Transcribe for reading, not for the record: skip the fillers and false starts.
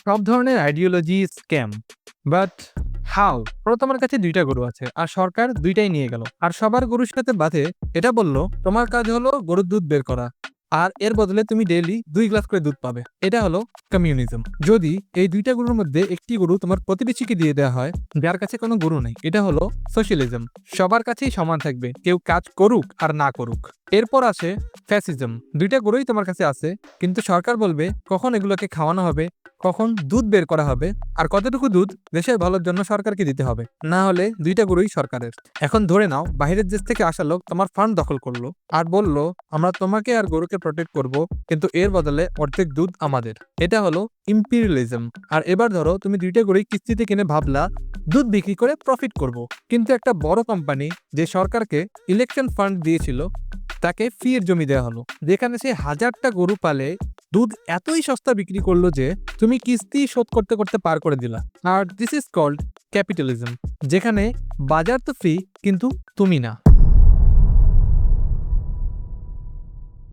সব ধরনের ideology scam. But how? তোমার কাছে ২টা গরু আছে আর সরকার ২টাই নিয়ে গেল। আর সবার গরুর সাথে বাঁধে এটা বলল, তোমার কাজ হলো গরুর দুধ বের করা। আর এর বদলে তুমি ডেইলি ২ গ্লাস করে দুধ পাবে। এটা হলো কমিউনিজম। যদি এই ২টা গরুর মধ্যে একটি গরু তোমার প্রতিবেশীকে দিয়ে দেওয়া হয়, যার কাছে কোনো গরু নেই, এটা হলো সোশ্যালিজম। সবার কাছেই সমান থাকবে, কেউ কাজ করুক আর না করুক। এরপর আসে ফ্যাসিজম। ২টা গরুই তোমার কাছে আছে, কিন্তু সরকার বলবে কখন এগুলোকে খাওয়ানো হবে, কখন দুধ বের করা হবে, আর কতটুকু দুধ দেশের ভালোর জন্য সরকারকে দিতে হবে। না হলে ২টা গরুই সরকারের। এখন ধরে নাও বাইরের দেশ থেকে আসা লোক তোমার ফার্ম দখল করলো আর বলল, আমরা তোমাকে আর গরুকে প্রোটেক্ট করব, কিন্তু এর বদলে অর্ধেক দুধ আমাদের। এটা হলো ইম্পিরিয়ালিজম। আর এবার ধরো তুমি ২টা গরুই কিস্তিতে কিনে ভাবলা দুধ বিক্রি করে প্রফিট করব, কিন্তু একটা বড় কোম্পানি যে সরকারকে ইলেকশন ফান্ড দিয়েছিল তাকে ফির জমি দেওয়া হলো, যেখানে সে ১০০০টা গরু পালে দুধ এতই সস্তা বিক্রি করলো যে তুমি কিস্তি শোধ করতে করতে পার করে দিলা। আর দিস ইজ কল্ড ক্যাপিটালিজম, যেখানে বাজার তো ফ্রি কিন্তু তুমি না।